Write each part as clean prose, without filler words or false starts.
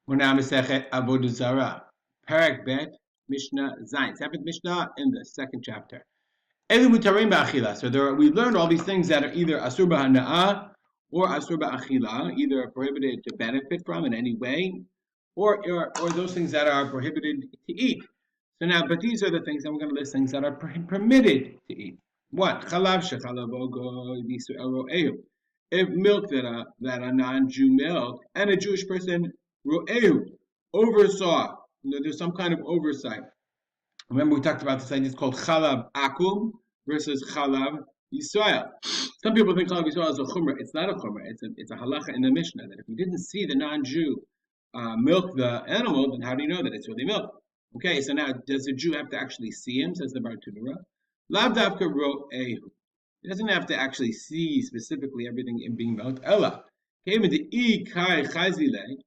We're now Masechet Avodah Zarah, Perek Bet, Mishnah Zayin, seventh Mishnah in the second chapter. Elu mutarim ba'achila. So we learned all these things that are either asur b'hana'ah or asur ba'achila, either prohibited to benefit from in any way, or those things that are prohibited to eat. So now, but these are the things, and we're going to list things that are permitted to eat. What? Chalav shechalav ogo yisrael ro'ehu. If milk that a non-Jew milk and a Jewish person ro'ehu oversaw, there's some kind of oversight. Remember, we talked about this idea. It's called chalav akum versus chalav Yisrael. Some people think chalav Yisrael is a chumrah. It's not a chumrah. It's a halacha in the Mishnah that if you didn't see the non-Jew milk the animal, then how do you know that it's really milk? Okay, so now does the Jew have to actually see him? Says the Bar Tudura. Lav davka ro'ehu. He doesn't have to actually see specifically everything in being milked. Ella came into kai chazile.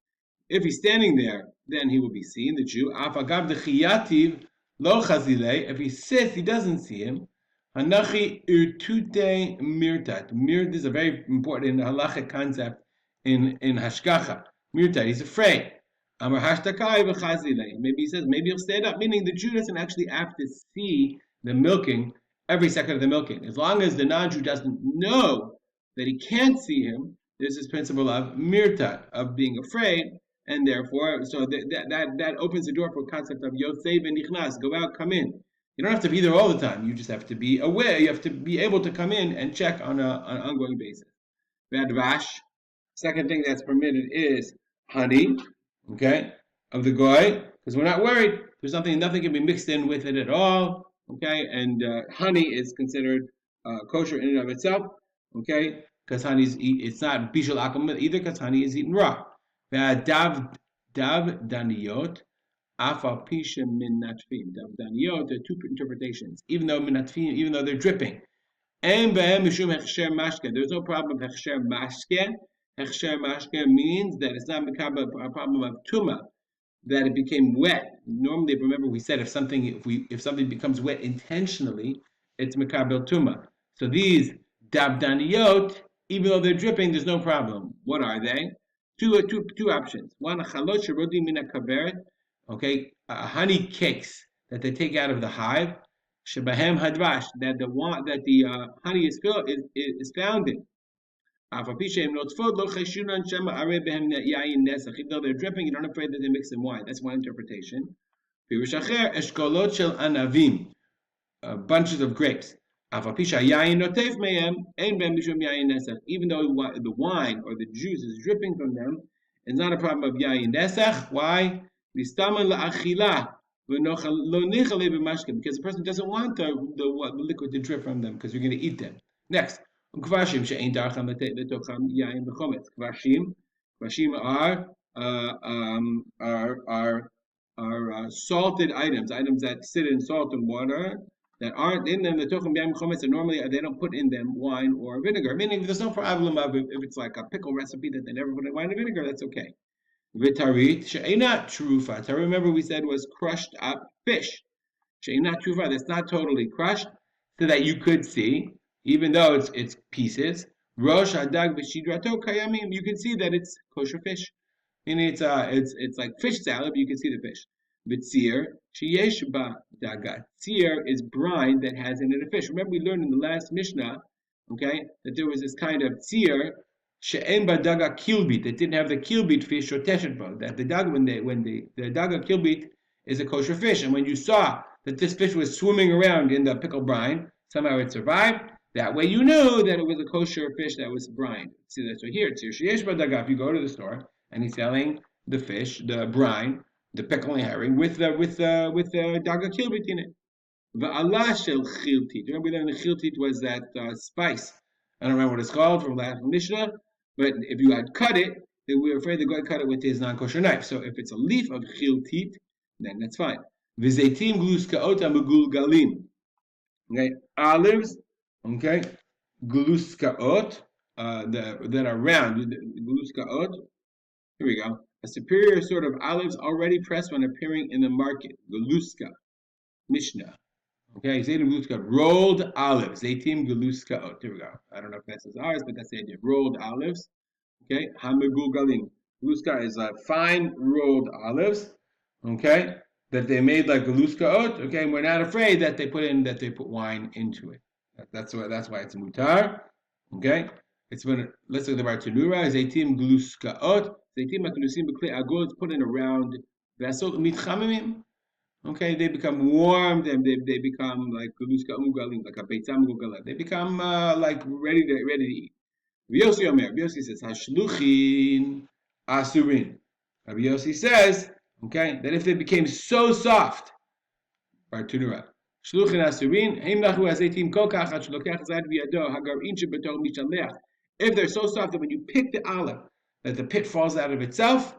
If he's standing there, then he will be seen. The Jew. Afagav the chiyativ. Lo chazile, if he sits, he doesn't see him. Hanachi irtute mirtat. This is a very important halachic concept in hashgacha. Mirtat, he's afraid. Amar hashtakai v'chazile. Maybe he says, maybe he'll stand up, meaning the Jew doesn't actually have to see the milking every second of the milking. As long as the non-Jew doesn't know that he can't see him, there's this principle of mirtat, of being afraid. And therefore, so that opens the door for a concept of yotzei v'nichnas, go out, come in. You don't have to be there all the time. You just have to be aware. You have to be able to come in and check on an ongoing basis. Vadvash. Second thing that's permitted is honey, okay, of the goy, because we're not worried. There's nothing can be mixed in with it at all, okay. And honey is considered kosher in and of itself, okay, because it's not bishul akum either, because honey is eaten raw. Dav daniyot, afal pisha min natfim. Dav daniyot, there are two interpretations. Even though they're dripping, and behem mishum hechsher mashke. There's no problem with hechsher mashke. Hechsher mashke means that it's not a problem of tuma, that it became wet. Normally, remember we said if something becomes wet intentionally, it's mekabel tuma. So these dav daniyot, even though they're dripping, there's no problem. What are they? Two options. One, chalot sherodi mina kaveret, okay, honey cakes that they take out of the hive, shebahem hadvash, that the honey is found in. Even though they're dripping, you're not afraid that they mix in wine. That's one interpretation. Bunches of grapes. Even though the wine or the juice is dripping from them, it's not a problem of yayin nesach. Why? Because the person doesn't want the liquid to drip from them because you're going to eat them. Next, kvarshim are salted items that sit in salt and water, that aren't in them, the tochim b'yam chometz, and normally they don't put in them wine or vinegar. Meaning, there's no problem of if it's like a pickle recipe that they never put in wine and vinegar, that's okay. V'tarit she'ena trufa. So remember we said was crushed up fish. She'ena trufa. That's not totally crushed, so that you could see, even though it's pieces. Rosh hadag v'shidrato kayamim. You can see that it's kosher fish. Meaning it's like fish salad, but you can see the fish. V'tzir sheyesh ba daga. Tzir is brine that has in it a fish. Remember we learned in the last Mishnah, okay, that there was this kind of tzir she'en ba daga kilbit that didn't have the kilbit fish or teshet, that the daga when the daga kilbit is a kosher fish, and when you saw that this fish was swimming around in the pickle brine, somehow it survived. That way you knew that it was a kosher fish that was brine. See that? So here, tzir sheyesh ba daga. If you go to the store and he's selling the fish, the brine, the pickle and herring with the daga kilbit in it. Va'ala shel chiltit. Remember that the chiltit was that spice. I don't remember what it's called from last Mishnah, but if you had cut it, then we were afraid the guy cut it with his non-kosher knife. So if it's a leaf of chiltit, then that's fine. V'zeitim gluskaot amegulgalim. Okay, olives. Okay, gluskaot that are round. Gluskaot. Here we go. A superior sort of olives already pressed when appearing in the market. Galuska. Mishnah. Okay, Zaytim Galuska. Rolled olives. Zaytim Galuska. Here we go. I don't know if that's ours, but that's the idea. Rolled olives. Okay. Hamegul Galim. Gluska is fine rolled olives, okay, that they made like gluskaot, okay, and we're not afraid that they put wine into it. That's why it's mutar, okay. It's when let's look at the Bartanura. Zaitim gluskaot, zaitim maknusim b'klei agol. It's put in a round vessel. Mitchamimim. Okay, they become warm. They become like gluska umugalim, like a beitzam mugalim. They become like ready to eat. Rabbi Yossi Omer. Rabbi Yossi says hashluchin asurin. Rabbi Yossi says, okay, that if they became so soft, Bartunura. Shluchin asurin. Heim nachu azetim kol kachat shlokach zad v'yado hagarin shebetor mishalech. If they're so soft that when you pick the olive, that the pit falls out of itself,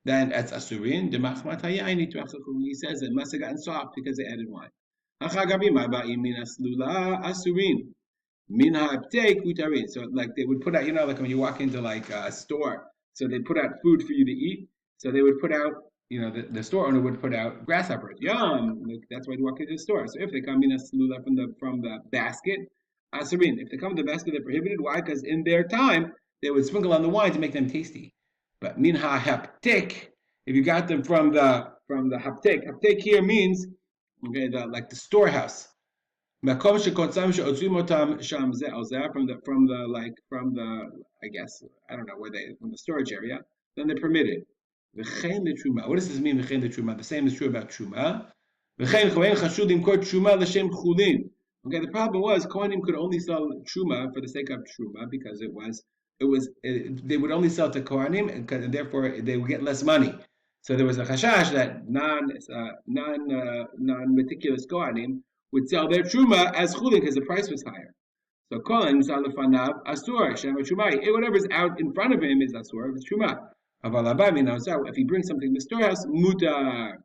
then it's asurin. He says it must have gotten soft because they added wine. Asurin. Minha aptek utarin. So like they would put out, like when you walk into like a store, so they put out food for you to eat. So they would put out, the store owner would put out grasshoppers. Yum! Like, that's why you walk into the store. So if they come in a slula from the basket, asurin. If they come in the basket, they're prohibited. Why? Because in their time they would sprinkle on the wine to make them tasty. But minha haptek, if you got them from the haptek here means okay, like the storehouse. Makom shekotzam sheotzim otam sham ze al zeh, from the I guess I don't know where they from the storage area. Then they're permitted. V'chein letruma. What does this mean? V'chein letruma. The same is true about truma. V'chein kohen chashud limkor truma l'shem chulin. Okay, the problem was kohanim could only sell truma for the sake of truma because they would only sell to kohanim and therefore they would get less money. So there was a chashash that non meticulous kohanim would sell their truma as chulin because the price was higher. So kohen salafanav asur shema trumai. Whatever's out in front of him is asur. It's truma. If he brings something to the storehouse, mutar.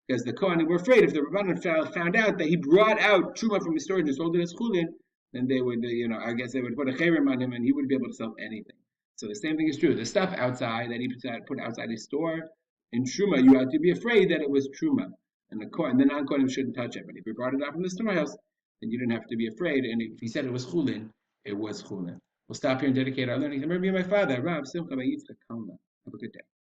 Because the Kohanim were afraid if the Rabbanan found out that he brought out truma from his storage and sold it as chulin, then they would, I guess they would put a cherem on him and he wouldn't be able to sell anything. So the same thing is true. The stuff outside that he put outside his store in truma, you had to be afraid that it was truma, and the non-Kohanim shouldn't touch it. But if he brought it out from the storehouse, then you didn't have to be afraid. And if he said it was chulin, it was chulin. We'll stop here and dedicate our learning to Rabbi my father, Rav Simcha Bar Yitzchak Kalman. Have a good day.